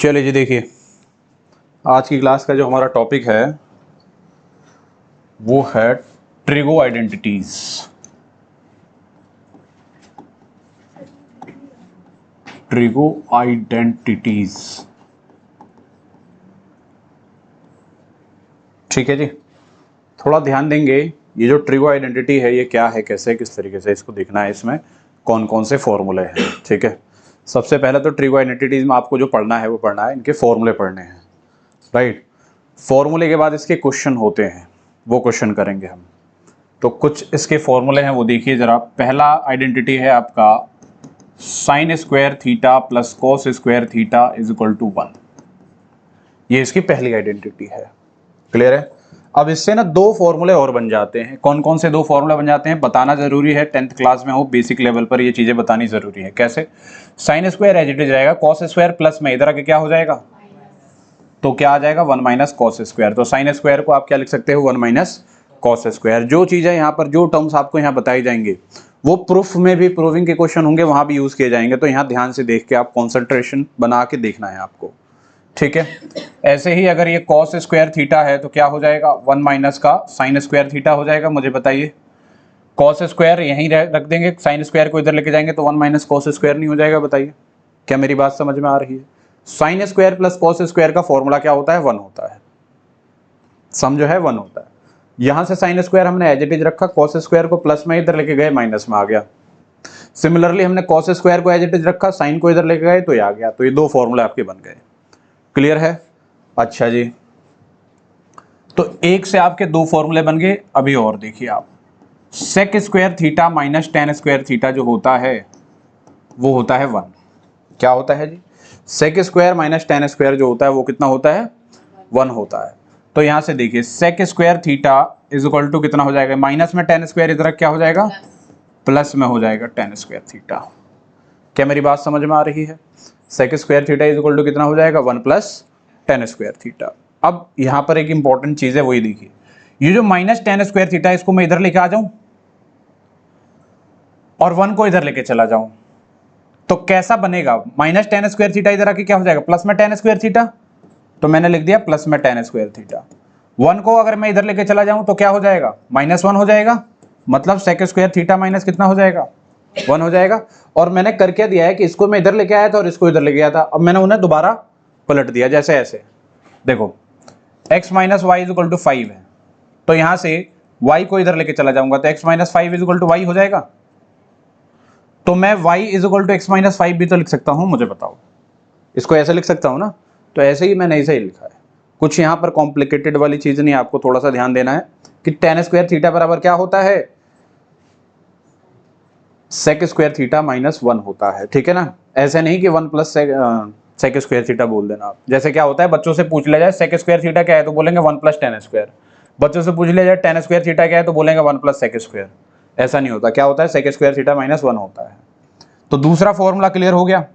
चलिए जी, देखिए आज की क्लास का जो हमारा टॉपिक है वो है ट्रिगो आइडेंटिटीज। ट्रिगो आइडेंटिटीज, ठीक है जी। थोड़ा ध्यान देंगे, ये जो ट्रिगो आइडेंटिटी है ये क्या है, कैसे किस तरीके से इसको देखना है, इसमें कौन कौन से फॉर्मूले हैं। ठीक है, सबसे पहले तो ट्रिगो आइडेंटिटीज में आपको जो पढ़ना है वो पढ़ना है, इनके फॉर्मूले पढ़ने हैं, राइट। फॉर्मूले के बाद इसके क्वेश्चन होते हैं, वो क्वेश्चन करेंगे हम। तो कुछ इसके फॉर्मूले हैं वो देखिए जरा। पहला आइडेंटिटी है आपका sine square theta plus cos square theta is equal to 1। ये इसकी पहली आइडेंटिटी है, क्लियर है। अब इससे ना दो फॉर्मूले और बन जाते हैं। कौन कौन से दो फॉर्मूले बन जाते हैं बताना जरूरी है, 10th क्लास में हो, बेसिक लेवल पर ये चीजें बतानी जरूरी है। कैसे? Sine square as it is रहेगा, कॉस स्क्वायर प्लस में इधर आके क्या हो जाएगा, तो क्या आ जाएगा 1 माइनस कॉस स्क्वायर। तो साइन स्क्वायर को आप क्या लिख सकते हो, 1 माइनस कॉस स्क्वायर। जो चीजें यहाँ पर, जो टर्म्स आपको यहाँ बताई जाएंगे वो प्रूफ में भी, प्रूविंग के क्वेश्चन होंगे वहां भी यूज किए जाएंगे। तो यहाँ ध्यान से देख के आप कॉन्सेंट्रेशन बना के देखना है आपको, ठीक है। ऐसे ही अगर ये कॉस स्क्वायर थीटा है तो क्या हो जाएगा, 1 माइनस का साइन स्क्वायर थीटा हो जाएगा। मुझे बताइए, कॉस स्क्वायर यहीं रख देंगे, साइन स्क्वायर को इधर लेके जाएंगे तो 1 माइनस कॉस स्क्वायर नहीं हो जाएगा? बताइए, क्या मेरी बात समझ में आ रही है? Sine square plus cos square का फॉर्मूला क्या होता है, 1 होता है। सम जो है 1 होता है। यहां से साइन स्क्वायर हमने एज इट इज रखा, कॉस स्क्वायर को प्लस में इधर लेके गए, माइनस में आ गया। सिमिलरली हमने कॉस स्क्वायर को एज इट इज रखा, साइन को इधर लेके गए तो ये आ गया। तो ये दो फॉर्मूले आपके बन गए, क्लियर है। अच्छा जी, तो एक से आपके दो फॉर्मूले बन गए। अभी और देखिए आप, sec square theta minus ten square theta जो होता है वो होता है 1। क्या होता है जी, sec square minus ten square जो होता है वो कितना होता है, 1 होता है। तो यहां से देखिए sec square theta is equal to कितना हो जाएगा, माइनस में टेन स्क्वायर इधर क्या हो जाएगा, प्लस में हो जाएगा टेन स्क्वायर थीटा। क्या मेरी बात समझ में आ रही है? Sec square theta is equal to कितना हो जाएगा, 1 प्लस टेन स्क्वायर थीटा। अब यहां पर एक इंपॉर्टेंट चीज है, वही देखिए, ये जो माइनस टेन स्क्वायर थीटा इसको मैं इधर लेके आ जाऊं और 1 को इधर लेके चला जाऊं तो कैसा बनेगा, माइनस टेन स्क्वायर थीटा इधर आके क्या हो जाएगा, प्लस में टेन स्क्वायर थीटा। तो मैंने लिख दिया प्लस में टेन स्क्वायर थीटा। 1 को अगर मैं इधर लेके चला जाऊं तो क्या हो जाएगा, -1 हो जाएगा। मतलब सेक स्क्वायर थीटा माइनस कितना हो जाएगा, 1 हो जाएगा। और मैंने कर क्या दिया है कि इसको मैं इधर लेके आया था और इसको इधर लेके आया था, अब मैंने उन्हें दोबारा पलट दिया। जैसे ऐसे देखो, x minus y is equal to 5 है, तो यहां से y को इधर लेके चला जाऊंगा तो x minus 5 is equal to y हो जाएगा। तो मैं y is equal to x minus 5 भी तो लिख सकता हूं, मुझे बताओ, इसको ऐसे लिख सकता हूं ना। तो ऐसे ही मैंने ऐसे ही लिखा है, कुछ यहां पर कॉम्प्लिकेटेड वाली चीज नहीं। आपको थोड़ा सा ध्यान देना है कि टेन स्क्वायर थीटा बराबर क्या होता है, सेक स्क्वायर थीटा माइनस 1 होता है, ठीक है ना। ऐसे नहीं कि 1 प्लस सेक स्क्वायर थीटा बोल देना आप। जैसे क्या होता है, बच्चों से पूछ लिया जाए सेक स्क्वायर थीटा क्या है तो बोलेंगे 1 प्लस टेन स्क्वायर। बच्चों से पूछ लिया जाए टेन स्क्वायर थीटा क्या है तो बोलेंगे 1 प्लस सेक स्क्वायर। ऐसा नहीं होता, क्या होता है, सेक स्क्वायर थीटा माइनस 1 होता है। तो दूसरा फॉर्मूला क्लियर हो गया।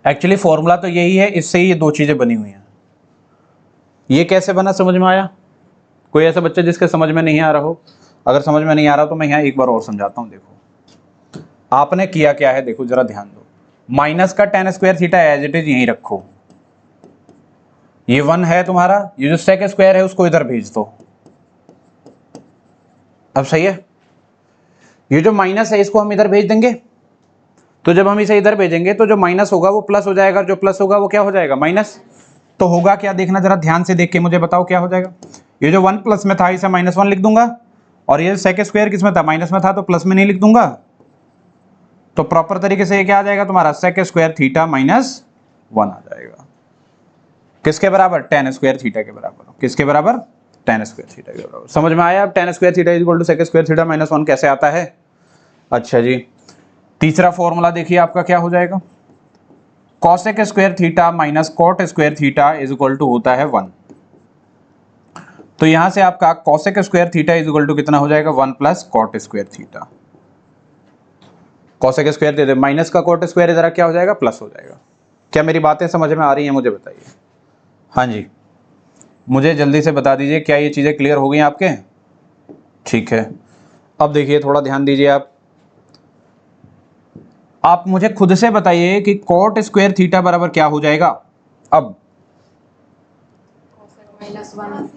एक्चुअली फॉर्मूला तो यही है, इससे ही ये दो चीजें बनी हुई हैं। ये कैसे बना, समझ में आया? कोई ऐसा बच्चा जिसके समझ में नहीं आ रहा हो? अगर समझ में नहीं आ रहा तो मैं यहाँ एक बार और समझाता हूँ। देखो आपने किया क्या है, देखो जरा ध्यान दो। माइनस का tan square theta as it is यहीं रखो, ये 1 है तुम्हारा, ये जो सेक स्क्वायर है उसको इधर भेज दो। अब सही है, ये जो माइनस है इसको हम इधर भेज देंगे। तो जब हम इसे इधर भेजेंगे तो जो माइनस होगा वो प्लस हो जाएगा, जो प्लस होगा वो क्या हो जाएगा, माइनस। तो होगा क्या, देखना जरा ध्यान से देख के मुझे बताओ क्या हो जाएगा। ये जो 1 प्लस में था इसे -1 लिख दूंगा, और ये सेक स्क्वायर किस में था, माइनस में था, तो प्लस में नहीं लिख दूंगा। तो प्रॉपर तरीके से ये क्या आ जाएगा तुम्हारा, सेक स्क्वायर थीटा माइनस 1 आ जाएगा। किसके बराबर, टेन स्क्वायर थीटा के बराबर। किसके बराबर, टेन स्क्वायर थीटा के बराबर। समझ में आया अब tan square theta is equal to sec square theta minus 1 कैसे आता है? अच्छा जी, तीसरा फॉर्मूला देखिए आपका क्या हो जाएगा, cosec square theta minus cot square theta is equal to होता है 1। तो यहां से आपका cosec square theta is equal to कितना हो जाएगा, 1 plus cot square theta. Cosec square theta minus का कॉट स्क्वायर इधर क्या हो जाएगा, प्लस हो जाएगा। क्या मेरी बातें समझ में आ रही हैं, मुझे बताइए। हाँ जी, मुझे जल्दी से बता दीजिए, क्या ये चीजें क्लियर हो गई आपके? ठीक है, अब देखिए थोड़ा ध्यान दीजिए आप मुझे खुद से बताइए कि कॉट स्क्वायर थीटा बराबर क्या हो जाएगा। अब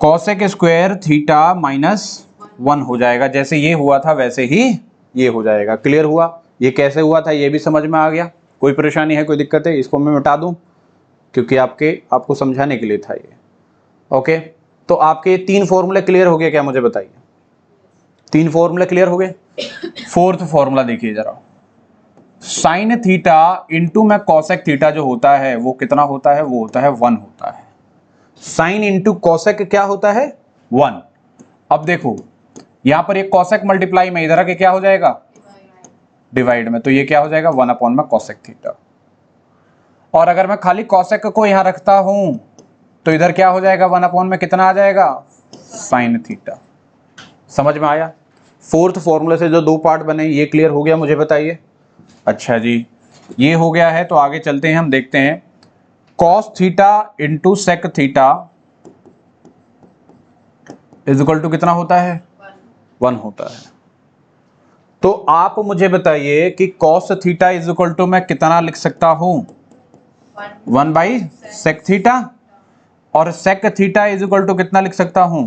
कॉसेक स्क्वायर थीटा -1 हो जाएगा, जैसे ये हुआ था वैसे ही ये हो जाएगा। क्लियर हुआ? ये कैसे हुआ था ये भी समझ में आ गया? कोई परेशानी है, कोई दिक्कत है? इसको मैं मिटा दूं क्योंकि आपको समझाने के लिए था ये। ओके, तो आपके 3 फॉर्मूले क्लियर हो गए क्या, मुझे बताइए? 3 फॉर्मूले क्लियर हो गए। फोर्थ फॉर्मूला देखिए जरा, साइन थीटा इंटू में कॉसेक थीटा जो होता है वो कितना होता है? वो होता है 1 होता है। साइन इंटू कॉसेक क्या होता है? 1। अब देखो यहां पर एक कॉसेक मल्टीप्लाई में इधर आके क्या हो जाएगा? डिवाइड में, तो ये क्या हो जाएगा? 1 अपॉन में कॉसेक थीटा। और अगर मैं खाली कॉसेक को यहां रखता हूं तो इधर क्या हो जाएगा? 1 अपॉन में कितना आ जाएगा? Sine theta. समझ में आया? फोर्थ फॉर्मूले से जो 2 पार्ट बने ये क्लियर हो गया, मुझे बताइए। अच्छा जी, ये हो गया है तो आगे चलते हैं, हम देखते हैं cos theta into sec theta is equal to कितना होता है? 1 होता है। तो आप मुझे बताइए कि cos theta is equal to मैं कितना लिख सकता हूं? 1 बाई सेक थीटा। और sec theta is equal to कितना लिख सकता हूं?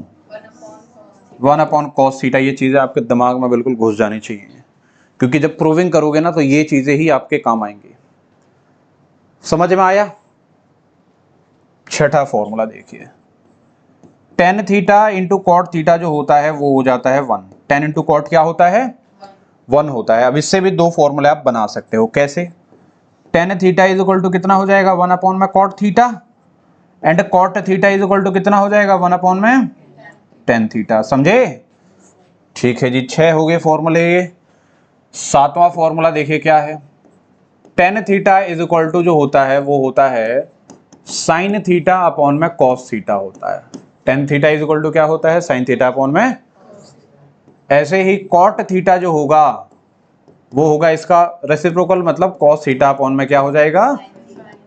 1 अपॉन कॉस थीटा। ये चीजें आपके दिमाग में बिल्कुल घुस जानी चाहिए, क्योंकि जब प्रूविंग करोगे ना तो ये चीजें ही आपके काम आएंगी। समझ में आया? छठा फॉर्मूला देखिए, tan theta into cot theta जो होता है वो हो जाता है 1। टेन इंटू कॉट क्या होता है? 1 होता है। अब इससे भी 2 फॉर्मूले आप बना सकते हो। कैसे? Tan theta is equal to कितना हो जाएगा? 1 अपॉन में cot theta, and cot theta is equal to कितना हो जाएगा? 1 अपॉन में टेन थीटा। समझे? ठीक है जी, 6 हो गए फॉर्मूले ये। 7वां फॉर्मूला देखिए क्या है, tan theta is equal to जो होता है वो होता है साइन थीटा अपॉन में कॉस थीटा होता है। Tan theta is equal to क्या होता है? साइन थीटा अपॉन में। ऐसे ही कॉट थीटा जो होगा वो होगा इसका रेसिप्रोकल, मतलब कॉस थीटा अपॉन में क्या हो जाएगा?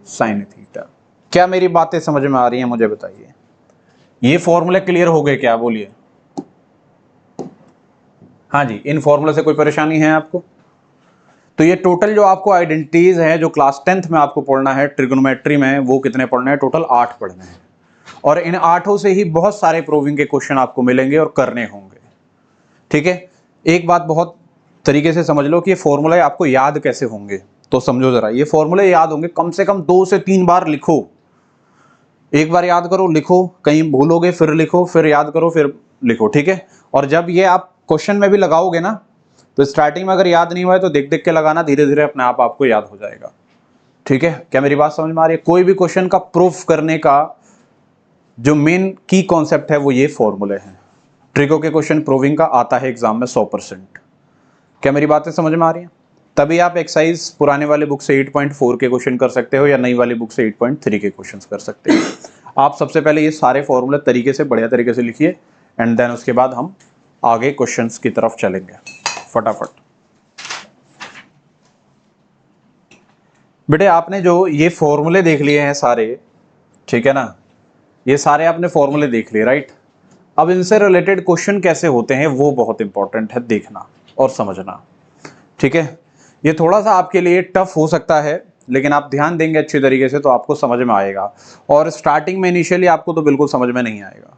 Sine theta. क्या मेरी बातें समझ में आ रही हैं? मुझे बताइए। ये फॉर्मूले क्लियर हो गए क्या? बोलिए। हाँ जी, इन फॉर्मूले से कोई परेशानी है आपको? तो ये टोटल जो आपको आइडेंटिटीज है जो क्लास 10th में आपको पढ़ना है ट्रिगोनोमेट्री में, वो कितने पढ़ने हैं? टोटल 8 पढ़ने हैं। और इन 8 से ही बहुत सारे प्रूविंग के क्वेश्चन आपको मिलेंगे और करने होंगे। ठीक है, एक बात बहुत तरीके से समझ लो कि ये फॉर्मूले आपको याद कैसे होंगे। तो समझो जरा, ये फॉर्मूले याद होंगे कम से कम 2 से 3 बार लिखो। एक बार याद करो, लिखो, कहीं भूलोगे फिर लिखो, फिर याद करो, फिर लिखो। ठीक है, और जब ये आप क्वेश्चन में भी लगाओगे ना तो स्टार्टिंग में अगर याद नहीं हुआ है तो देख देख के लगाना, धीरे धीरे अपने आप आपको याद हो जाएगा। ठीक है, क्या मेरी बात समझ में आ रही है? कोई भी क्वेश्चन का प्रूफ करने का जो मेन की कॉन्सेप्ट है वो ये फॉर्मूले हैं। ट्रिगो के क्वेश्चन प्रूविंग का आता है एग्जाम में 100%। क्या मेरी बातें समझ में आ रही हैं? तभी आप एक्सरसाइज पुराने वाले बुक से 8.4 के क्वेश्चन कर सकते हो या नई वाली बुक से 8.3 के क्वेश्चन कर सकते हो। आप सबसे पहले ये सारे फॉर्मूले तरीके से, बढ़िया तरीके से लिखिए, एंड देन उसके बाद हम आगे क्वेश्चंस की तरफ चलेंगे फटाफट। बेटे आपने जो ये फॉर्मूले देख लिए हैं सारे, ठीक है ना, ये सारे आपने फॉर्मूले देख लिए, राइट? अब इनसे रिलेटेड क्वेश्चन कैसे होते हैं वो बहुत इंपॉर्टेंट है देखना और समझना। ठीक है, ये थोड़ा सा आपके लिए टफ हो सकता है, लेकिन आप ध्यान देंगे अच्छी तरीके से तो आपको समझ में आएगा। और स्टार्टिंग में इनिशियली आपको तो बिल्कुल समझ में नहीं आएगा,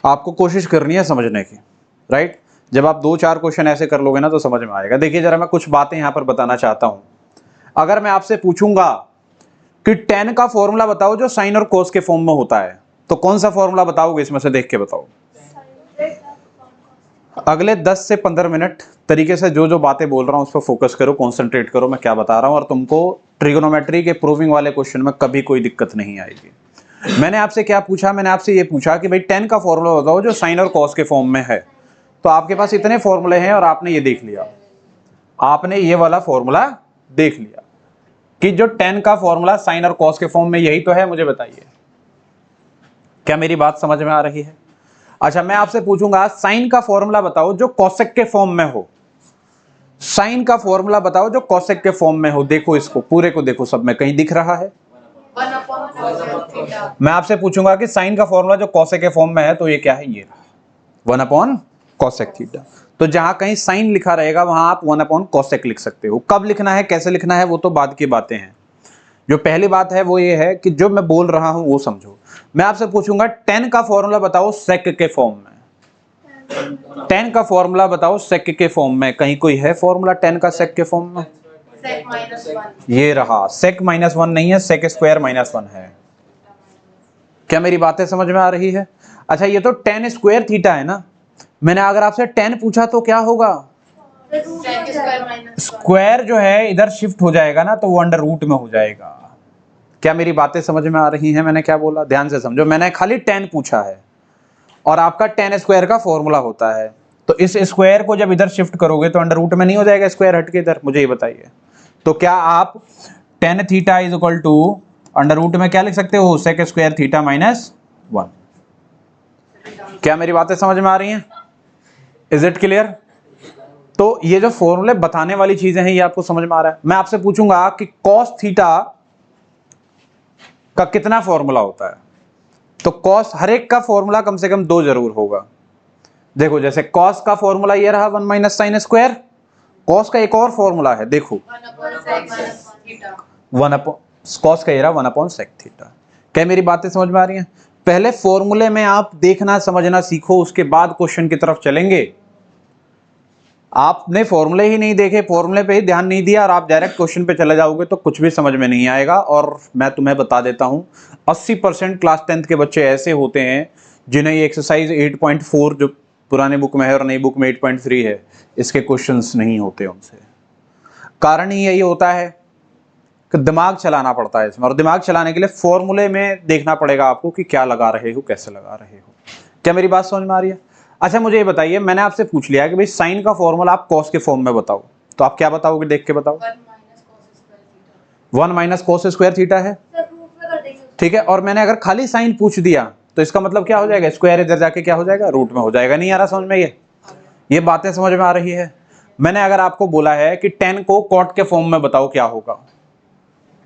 आपको कोशिश करनी है समझने की, राइट? जब आप 2-4 क्वेश्चन ऐसे कर लोगे ना तो समझ में आएगा। देखिए जरा, मैं कुछ बातें यहां पर बताना चाहता हूं। अगर मैं आपसे पूछूंगा कि tan का फॉर्मूला बताओ जो साइन और कोस के फॉर्म में होता है, तो कौन सा फॉर्मूला बताओगे? इसमें से देख के बताओ। अगले 10 से 15 मिनट तरीके से जो जो बातें बोल रहा हूं उस पर फोकस करो, कॉन्सेंट्रेट करो मैं क्या बता रहा हूं, और तुमको ट्रिगोनोमेट्री के प्रूविंग वाले क्वेश्चन में कभी कोई दिक्कत नहीं आएगी। मैंने आपसे क्या पूछा? मैंने आपसे ये पूछा कि भाई tan का फॉर्मूला बताओ जो साइन और कॉस के फॉर्म में है। तो आपके पास इतने फॉर्मूले हैं और आपने ये देख लिया, आपने ये वाला फॉर्मूला देख लिया कि जो tan का फॉर्मूला साइन और कॉस के फॉर्म में, यही तो है। मुझे बताइए, क्या मेरी बात समझ में आ रही है? अच्छा, मैं आपसे पूछूंगा साइन का फॉर्मूला बताओ जो कोसेक के फॉर्म में हो। साइन का फॉर्मूला बताओ जो कोसेक के फॉर्म में हो। देखो इसको पूरे को देखो, सब में कहीं दिख रहा है? मैं आपसे पूछूंगा कि साइन का फॉर्मूला जो कोसेक के फॉर्म में है, तो ये क्या है? ये रहा 1 अपॉन कोसेक थीटा। तो जहां कहीं साइन लिखा रहेगा वहां आप 1 अपॉन कोसेक लिख सकते हो। कब लिखना है, कैसे लिखना है, वो तो बाद की बातें हैं। जो पहली बात है वो ये है कि जो मैं बोल रहा हूं वो समझो। मैं आपसे पूछूंगा tan का फॉर्मूला बताओ सेक के फॉर्म में। tan का फॉर्मूला बताओ सेक के फॉर्म में। कहीं कोई है फॉर्मूला tan का सेक के फॉर्म में? सेक -1। ये रहा, सेक -1 नहीं है, सेक स्क्वायर -1 है। क्या मेरी बातें समझ में आ रही है? अच्छा, ये तो tan स्क्वायर थीटा है ना। मैंने अगर आपसे tan पूछा तो क्या होगा? Sec square -1। स्क्वायर जो है इधर शिफ्ट हो जाएगा ना, तो वो अंडर रूट में हो जाएगा। क्या मेरी बातें समझ में आ रही हैं? मैंने क्या बोला ध्यान से समझो। मैंने खाली tan पूछा है और आपका tan स्क्वायर का फॉर्मूला होता है, तो इस स्क्वायर को जब इधर शिफ्ट करोगे तो अंडर रूट में नहीं हो जाएगा स्क्वायर हट के इधर? मुझे ये बताइए। तो क्या आप tan theta is equal to under root में क्या लिख सकते हो? Sec square theta -1। क्या मेरी बातें समझ में आ रही हैं? Is it clear? तो ये जो फॉर्मूले बताने वाली चीजें हैं ये आपको समझ में आ रहा है? मैं आपसे पूछूंगा कि cos थीटा का कितना फॉर्मूला होता है, तो cos हर एक का फॉर्मूला कम से कम 2 जरूर होगा। देखो, जैसे cos का फॉर्मूला ये रहा 1 माइनस साइन स्क्वायर। cos का एक और फॉर्मूला है, देखो 1 अपॉन cos का ये रहा 1 अपॉन सेक थीटा। क्या मेरी बातें समझ में आ रही हैं? पहले फॉर्मूले में आप देखना समझना सीखो, उसके बाद क्वेश्चन की तरफ चलेंगे। आपने फॉर्मूले ही नहीं देखे, फॉर्मूले पे ही ध्यान नहीं दिया और आप डायरेक्ट क्वेश्चन पे चले जाओगे तो कुछ भी समझ में नहीं आएगा। और मैं तुम्हें बता देता हूं 80% क्लास 10th के बच्चे ऐसे होते हैं जिन्हें ये एक्सरसाइज 8.4 जो पुराने बुक में है और नई बुक में 8.3 है, इसके क्वेश्चंस नहीं होते उनसे। कारण ही यही होता है कि दिमाग चलाना पड़ता है इसमें, और दिमाग चलाने के लिए फॉर्मूले में देखना पड़ेगा आपको कि क्या लगा रहे हो, कैसे लगा रहे हो। क्या मेरी बात समझ में आ रही है? अच्छा, मुझे ये बताइए, मैंने आपसे पूछ लिया कि भाई साइन का फॉर्मूला आप कॉस के फॉर्म में बताओ, तो आप क्या बताओगे? देख के बताओ। 1 माइनस कॉस स्क्वायर थीटा है, ठीक है। और मैंने अगर खाली साइन पूछ दिया तो इसका मतलब क्या हो जाएगा? स्क्वायर इधर जाके क्या हो जाएगा? रूट में हो जाएगा। नहीं आ रहा समझ में? ये बातें समझ में आ रही है? मैंने अगर आपको बोला है कि tan को कॉट के फॉर्म में बताओ क्या होगा,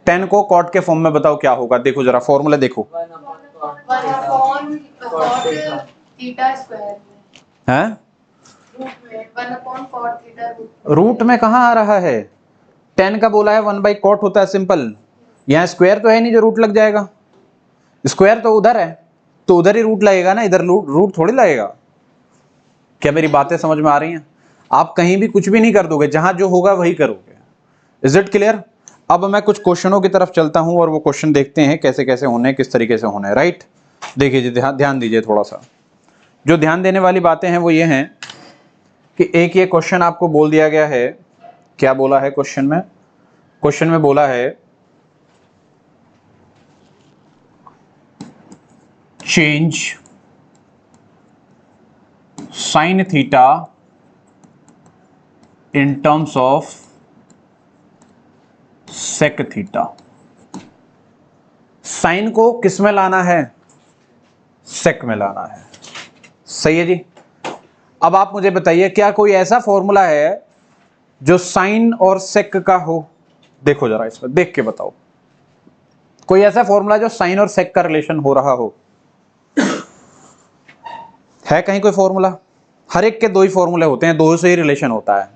tan को कॉट के फॉर्म में बताओ क्या होगा, देखो जरा फॉर्मूला देखो। 1 अपॉन कॉट थीटा स्क्वायर हैं? रूट में 1 अपॉन कॉट थीटा रूट में कहाँ आ रहा है? tan का बोला है 1 बाई कॉट होता है, सिंपल। यहाँ स्क्वायर तो है नहीं जो रूट लग जाएगा, स्क्वायर तो उधर है तो उधर ही रूट लगेगा ना, इधर रूट थोड़ी लगेगा। क्या मेरी बातें समझ में आ रही हैं? आप कहीं भी कुछ भी नहीं कर दोगे, जहां जो होगा वही करोगे। Is it clear? अब मैं कुछ क्वेश्चनों की तरफ चलता हूं और वो क्वेश्चन देखते हैं कैसे कैसे होने, किस तरीके से होने। राइट, देखिए ध्यान दीजिए थोड़ा सा। जो ध्यान देने वाली बातें हैं वो ये हैं कि एक ये क्वेश्चन आपको बोल दिया गया है। क्या बोला है क्वेश्चन में? क्वेश्चन में बोला है change sine theta in terms of sec theta. Sine को किस में लाना है? सेक में लाना है। सही है जी। अब आप मुझे बताइए, क्या कोई ऐसा फॉर्मूला है जो साइन और सेक का हो? देखो जरा इसमें देख के बताओ, कोई ऐसा फॉर्मूला जो साइन और सेक का रिलेशन हो रहा हो? है कहीं कोई फॉर्मूला? हर एक के 2 ही फॉर्मूले होते हैं, 2 से ही रिलेशन होता है।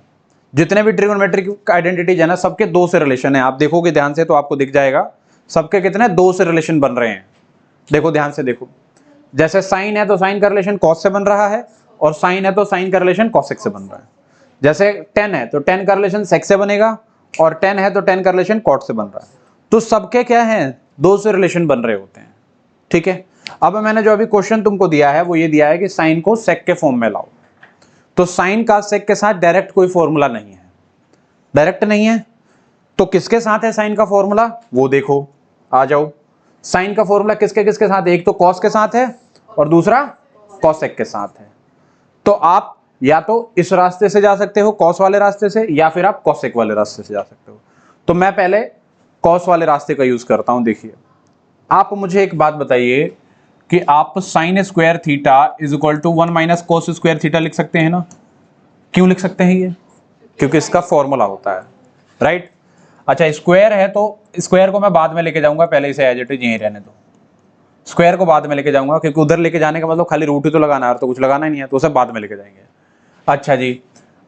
जितने भी ट्रिगोनोमेट्रिक आइडेंटिटीज है ना, सबके 2 से रिलेशन है। आप देखोगे ध्यान से तो आपको दिख जाएगा सबके कितने 2 से रिलेशन बन रहे हैं। देखो ध्यान से देखो, जैसे साइन है तो साइन का रिलेशन कॉस से बन रहा है, और साइन है तो साइन का रिलेशन कॉसेक से बन रहा है। जैसे tan है तो tan का रिलेशन सेक से बनेगा, और tan है तो tan का रिलेशन कॉट से बन रहा है। तो सबके क्या है? 2 से रिलेशन बन रहे होते हैं, ठीक है। अब मैंने जो अभी क्वेश्चन तुमको दिया है वो ये दिया है कि साइन को सेक के फॉर्म में लाओ। तो साइन का सेक के साथ डायरेक्ट कोई फॉर्मूला नहीं है, डायरेक्ट नहीं है। तो किसके साथ है साइन का फॉर्मूला? वो देखो, आ जाओ। साइन का फॉर्मूला किसके किसके साथ है? एक तो कॉस के साथ है और दूसरा कॉसेक के साथ है। तो आप या तो इस रास्ते से जा सकते हो, कॉस वाले रास्ते से, या फिर आप कॉसेक वाले रास्ते से जा सकते हो। तो मैं पहले कॉस वाले रास्ते का यूज करता हूं। देखिए, आप मुझे एक बात बताइए कि आप sine square theta is equal to 1 minus cos square theta लिख सकते हैं ना? क्यों लिख सकते हैं ये? क्योंकि इसका फॉर्मूला होता है, राइट। अच्छा, स्क्वायर है तो स्क्वायर को मैं बाद में लेके जाऊंगा, पहले इसे एज इट इज यहीं रहने दो। स्क्वायर को बाद में लेके जाऊंगा क्योंकि उधर लेके जाने का मतलब खाली रूट ही तो लगाना है, और तो कुछ लगाना ही नहीं है, तो उसे बाद में लेके जाएंगे। अच्छा जी,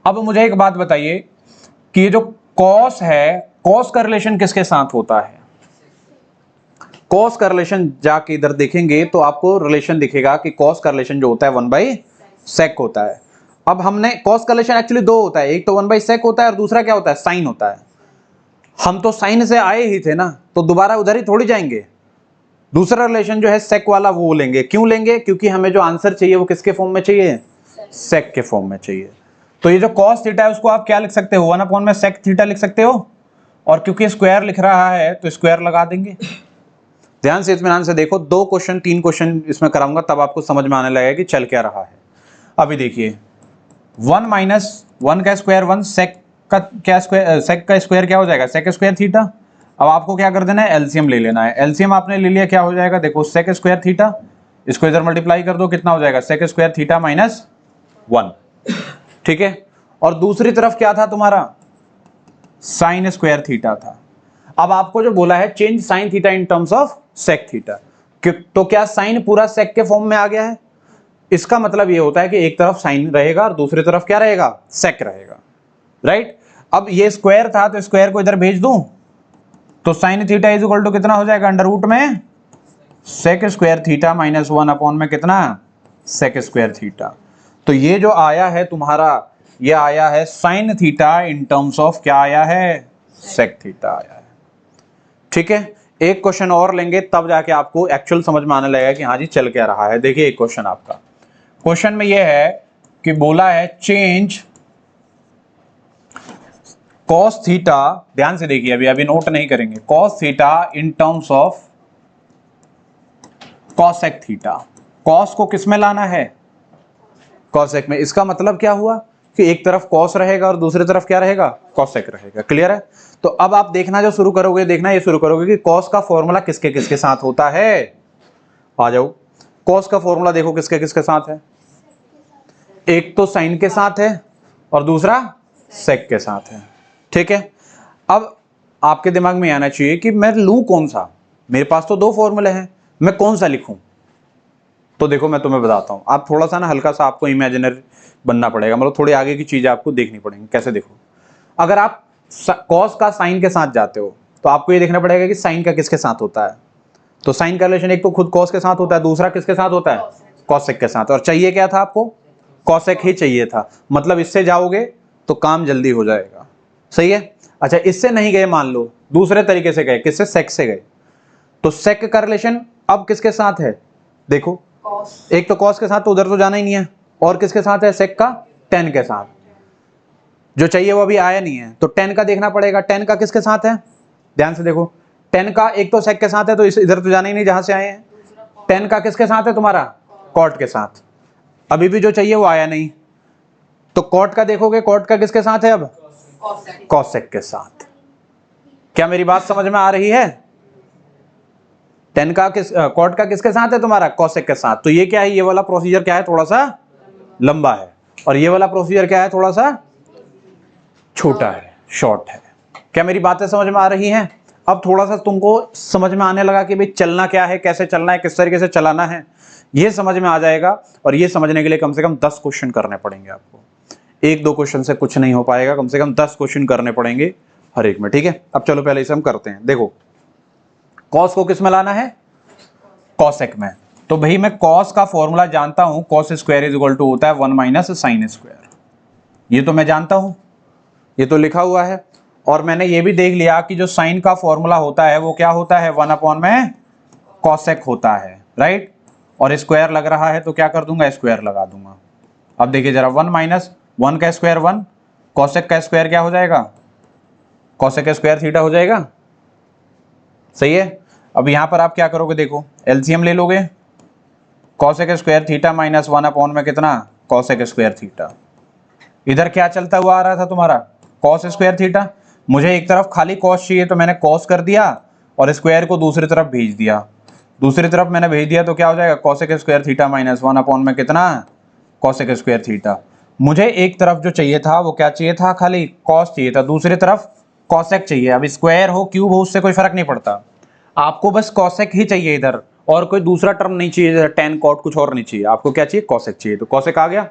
अब मुझे एक बात बताइए कि ये जो कॉस है, कॉस का रिलेशन किसके साथ होता है? कॉस का रिलेशन जाके इधर देखेंगे तो आपको रिलेशन दिखेगा कि कॉस का रिलेशन जो होता है 1/sec होता है। अब हमने कॉस का रिलेशन एक्चुअली दो होता है, एक तो 1/sec होता है और दूसरा क्या होता है, साइन होता है। हम तो साइन से आए ही थे ना, तो दोबारा उधर ही थोड़ी जाएंगे। दूसरा रिलेशन जो है सेक वाला वो लेंगे। क्यों लेंगे? क्योंकि हमें जो आंसर चाहिए वो किसके फॉर्म में चाहिए, सेक के फॉर्म में चाहिए। तो ये जो कॉस थीटा है उसको आप क्या लिख सकते हो, 1 में सेक थीटा लिख सकते हो, और क्योंकि स्क्वायर लिख रहा है तो स्क्वायर लगा देंगे। ध्यान से इत्मीनान से देखो, 2 क्वेश्चन 3 क्वेश्चन इसमें कराऊंगा तब आपको समझ में आने लगेगा कि चल क्या रहा है। अभी देखिए 1 - 1 का स्क्वायर 1, सेक का क्या स्क्वायर, सेक का स्क्वायर क्या हो जाएगा, सेक स्क्वायर थीटा। अब आपको क्या कर देना है, एलसीएम ले लेना है। एलसीएम आपने ले लिया, क्या हो जाएगा, देखो सेक स्क्वायर थीटा, इसको इधर मल्टीप्लाई कर दो, कितना हो जाएगा, सेक स्क्वायर थीटा -1, ठीक है। और दूसरी तरफ क्या था तुम्हारा, साइन स्क्वायर थीटा था। अब आपको जो बोला है change sine theta in terms of sec theta, तो क्या साइन पूरा सेक के फॉर्म में आ गया है? इसका मतलब ये होता है कि एक तरफ साइन रहेगा और दूसरी तरफ क्या रहेगा, सेक रहेगा, राइट। अब ये स्क्वायर था तो स्क्वायर को इधर भेज दूं तो sine theta is equal to कितना हो जाएगा, अंडर रूट में सेक स्क्वायर थीटा -1 अपॉन में कितना, सेक स्क्वायर थीटा। तो ये जो आया है तुम्हारा, ये आया है sine theta in terms of क्या आया है, सेक थीटा आया है, ठीक है। एक क्वेश्चन और लेंगे तब जाके आपको एक्चुअल समझ में आने लगेगा कि हाँ जी चल क्या रहा है। देखिए एक क्वेश्चन आपका, क्वेश्चन में यह है कि बोला है चेंज कॉस थीटा, ध्यान से देखिए, अभी नोट नहीं करेंगे, cos theta in terms of cosec theta. Cos को किस में लाना है, कॉसेक में। इसका मतलब क्या हुआ कि एक तरफ कॉस रहेगा और दूसरी तरफ क्या रहेगा, कॉसेक रहेगा। क्लियर है? तो अब आप देखना जो शुरू करोगे, देखना ये शुरू करोगे कि कॉस का फॉर्मूला किसके किसके साथ होता है। आ जाओ, कॉस का फॉर्मूला देखो किसके किसके साथ है, एक तो साइन के साथ है और दूसरा सेक के साथ है, ठीक है। अब आपके दिमाग में आना चाहिए कि मैं लूं कौन सा, मेरे पास तो 2 फॉर्मूले हैं, मैं कौन सा लिखूं। तो देखो मैं तुम्हें बताता हूं, आप थोड़ा सा ना हल्का सा आपको इमेजिनरी बनना पड़ेगा, मतलब थोड़ी आगे की चीजें आपको देखनी पड़ेंगी। कैसे? देखो, अगर आप कॉस का साइन के साथ जाते हो तो आपको ये देखना पड़ेगा कि साइन का किसके साथ होता है। तो साइन का रिलेशन एक तो खुद कॉस के साथ होता है, दूसरा किसके साथ होता है, कॉसेक के साथ। और चाहिए क्या था आपको, कॉसेक ही चाहिए था, मतलब इससे जाओगे तो काम जल्दी हो जाएगा, सही है। अच्छा, इससे नहीं गए, मान लो दूसरे तरीके से गए, किससे, सेक से गए, तो सेक का रिलेशन अब किसके साथ है, देखो एक तो कॉस के साथ, तो उधर तो जाना ही नहीं है, और किसके साथ है, सेक का टेन के साथ। जो चाहिए वो अभी आया नहीं है तो टेन का देखना पड़ेगा, टेन का किसके साथ है, ध्यान से देखो, टेन का एक तो सेक के साथ है तो इधर तो जाना ही नहीं जहां से आए हैं। टेन का किसके साथ है तुम्हारा, कॉट के साथ। अभी भी जो चाहिए वो आया नहीं, तो कॉट का देखोगे, कॉट का किसके साथ है अब, कॉसेक के साथ। क्या मेरी बात समझ में आ रही है? टेन का कॉट का किसके साथ है तुम्हारा, कॉसेक के साथ। तो ये क्या है, ये वाला प्रोसीजर क्या है, थोड़ा सा लंबा है, और ये वाला प्रोसीजर क्या है, थोड़ा सा छोटा है, शॉर्ट है। क्या मेरी बातें समझ में आ रही हैं? अब थोड़ा सा तुमको समझ में आने लगा कि भाई चलना क्या है, कैसे चलना है, किस तरीके से चलाना है, ये समझ में आ जाएगा। और ये समझने के लिए कम से कम 10 क्वेश्चन करने पड़ेंगे आपको, 1-2 क्वेश्चन से कुछ नहीं हो पाएगा, कम से कम 10 क्वेश्चन करने पड़ेंगे हर एक में, ठीक है। अब चलो पहले इसे हम करते हैं। देखो, कॉस को किस में लाना है, कॉसेक में। तो भाई मैं कॉस का फॉर्मूला जानता हूं, cos square is equal to होता है 1 - साइन स्क्वायर, ये तो मैं जानता हूं, ये तो लिखा हुआ है। और मैंने ये भी देख लिया कि जो साइन का फॉर्मूला होता है वो क्या होता है, 1 में कॉसेक होता है, राइट। और स्क्वायर लग रहा है तो क्या कर दूंगा, स्क्वायर लगा दूंगा। अब देखिए जरा, 1 का स्क्वायर 1, कॉसेक का स्क्वायर क्या हो जाएगा, कॉसेक का स्क्वायर थीटा हो जाएगा, सही है। अब यहां पर आप क्या करोगे, देखो एलसीएम ले लोगे, कॉसेक स्क्वायर थीटा -1 अपॉन में कितना, कॉसेक स्क्वायर थीटा। इधर क्या चलता हुआ आ रहा था तुम्हारा, कॉस स्क्वायर थीटा। मुझे एक तरफ खाली कॉस चाहिए तो मैंने कॉस कर दिया और स्क्वायर को दूसरी तरफ भेज दिया, दूसरी तरफ मैंने भेज दिया तो क्या हो जाएगा, कॉसेक स्क्वायर थीटा -1 अपॉन में कितना, कॉसेक स्क्वायर थीटा। मुझे एक तरफ जो चाहिए था वो क्या चाहिए था, खाली कॉस चाहिए था, दूसरी तरफ कॉसेक चाहिए। अब स्क्वायर हो क्यूब हो उससे कोई फर्क नहीं पड़ता, आपको बस कॉसेक ही चाहिए इधर, और कोई दूसरा टर्म नहीं चाहिए, टेन कॉट कुछ और नहीं चाहिए, आपको क्या चाहिए, कॉसेक चाहिए। तो कॉसेक आ गया।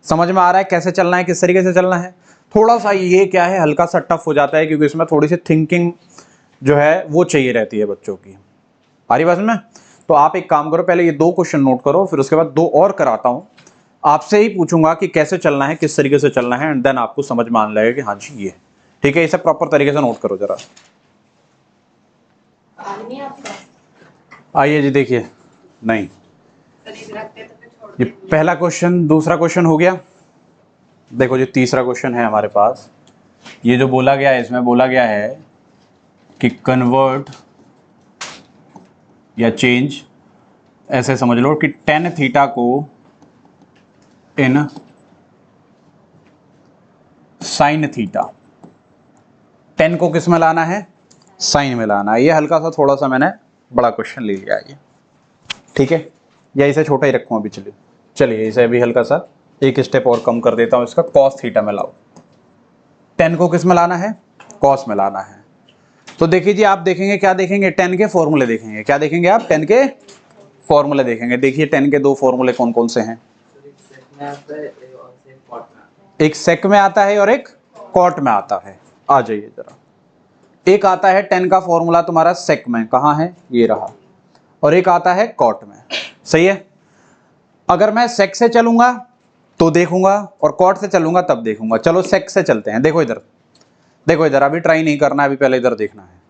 समझ में आ रहा है कैसे चलना है, किस तरीके से चलना है। थोड़ा सा ये क्या है, हल्का सा टफ हो जाता है क्योंकि इसमें थोड़ी सी थिंकिंग जो है वो चाहिए रहती है बच्चों की, आ रही बात में? तो आप एक काम करो, पहले ये 2 क्वेश्चन नोट करो, फिर उसके बाद 2 और कराता हूं, आपसे ही पूछूंगा कि कैसे चलना है, किस तरीके से चलना है, एंड देन आपको समझ में आने लगेगा कि हाँ जी ये, ठीक है। इसे प्रॉपर तरीके से नोट करो जरा। नहीं आपका आइए जी देखिए, नहीं करीब रखते तो फिर छोड़ ये देंगे। पहला क्वेश्चन, दूसरा क्वेश्चन हो गया। देखो जी तीसरा क्वेश्चन है हमारे पास। ये जो बोला गया है, इसमें बोला गया है कि कन्वर्ट या चेंज, ऐसे समझ लो कि tan थीटा को इन साइन थीटा, tan को किस में लाना है, साइन में लाना है। ये हल्का सा थोड़ा सा मैंने बड़ा क्वेश्चन ले लिया है ये, ठीक है, या इसे छोटा ही रखूं अभी। चलिए इसे अभी हल्का सा एक स्टेप और कम कर देता हूं, इसका cos थीटा में लाओ। tan को किस में लाना है, cos में लाना है। तो देखिए जी, आप देखेंगे क्या देखेंगे, tan के फॉर्मूले देखेंगे। क्या देखेंगे आप, tan के फॉर्मूले देखेंगे। देखिए tan के 2 फॉर्मूले कौन कौन से हैं। एक सेक में आता है और एक कॉट में आता है। आ जाइए जरा, एक आता है tan का फॉर्मूला तुम्हारा सेक में, कहाँ है, ये रहा, और एक आता है कॉट में, सही है। अगर मैं सेक से चलूंगा तो देखूंगा, और कॉट से चलूंगा तब देखूंगा। चलो सेक से चलते हैं। देखो इधर, देखो इधर, अभी ट्राई नहीं करना, अभी पहले इधर देखना है।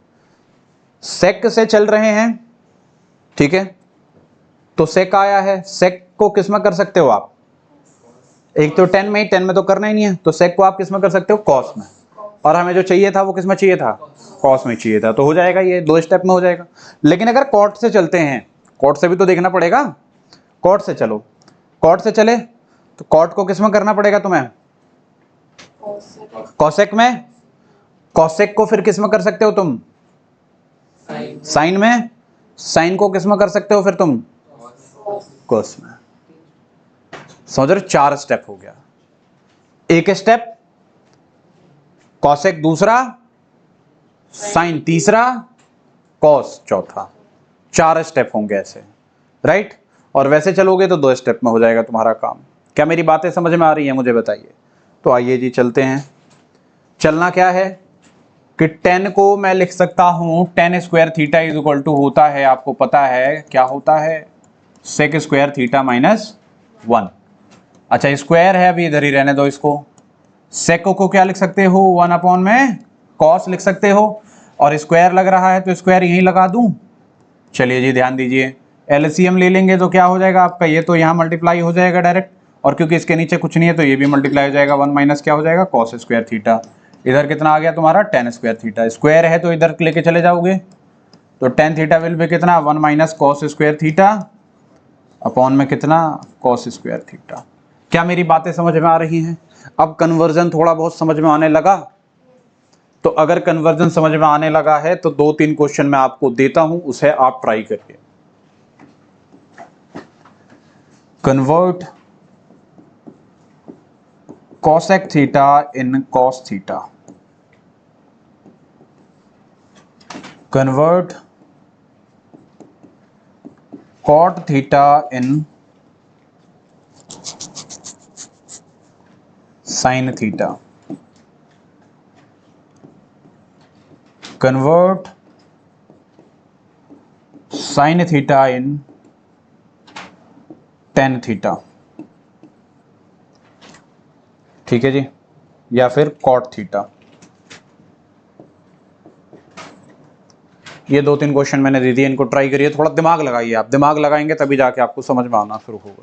सेक से चल रहे हैं, ठीक है, तो सेक आया है, सेक को किस में कर सकते हो आप, एक तो tan में ही, tan में तो करना ही नहीं है, तो सेक को आप किस में कर सकते हो, cos में। और हमें जो चाहिए था वो किस में चाहिए था, cos में चाहिए था, तो हो जाएगा ये 2 स्टेप में हो जाएगा। लेकिन अगर cot से चलते हैं, cot से भी तो देखना पड़ेगा, cot से चलो, cot से चले तो cot को किस में करना पड़ेगा तुम्हें, cosec में। cosec को फिर किस में कर सकते हो तुम, साइन में। साइन को किस में कर सकते हो फिर तुम, cos में। समझ रहे, 4 स्टेप हो गया। एक स्टेप cosec, दूसरा साइन, तीसरा cos, चौथा। 4 स्टेप होंगे ऐसे, राइट। और वैसे चलोगे तो 2 स्टेप में हो जाएगा तुम्हारा काम। क्या मेरी बातें समझ में आ रही हैं, मुझे बताइए। तो आइए जी चलते हैं। चलना क्या है कि tan को मैं लिख सकता हूं, tan square theta is equal to होता है, आपको पता है क्या होता है, सेक स्क्वायर थीटा माइनस 1। अच्छा स्क्वायर है, अभी इधर ही रहने दो इसको। सेक को क्या लिख सकते हो, 1 अपॉन में कॉस लिख सकते हो, और स्क्वायर लग रहा है तो स्क्वायर यहीं लगा दूं। चलिए जी ध्यान दीजिए, एलसीएम ले लेंगे तो क्या हो जाएगा आपका, ये तो यहाँ मल्टीप्लाई हो जाएगा डायरेक्ट, और क्योंकि इसके नीचे कुछ नहीं है तो ये भी मल्टीप्लाई हो जाएगा। 1 माइनस क्या हो जाएगा, कॉस स्क्वायर थीटा। इधर कितना आ गया तुम्हारा, tan स्क्वायर थीटा। स्क्वायर है तो इधर लेके चले जाओगे, तो tan थीटा विल भी कितना, 1 minus cos square theta upon में कितना, कॉस स्क्वायर थीटा। क्या मेरी बातें समझ में आ रही हैं। अब कन्वर्जन थोड़ा बहुत समझ में आने लगा। तो अगर कन्वर्जन समझ में आने लगा है तो 2-3 क्वेश्चन मैं आपको देता हूं, उसे आप ट्राई करिए। Convert cosec theta in cos theta, convert cot theta in sin theta, convert sin theta in tan theta, ठीक है जी, या फिर cot थीटा। ये 2-3 क्वेश्चन मैंने दे दिए, इनको ट्राई करिए। थोड़ा दिमाग लगाइए, आप दिमाग लगाएंगे तभी जाके आपको समझ में आना शुरू होगा।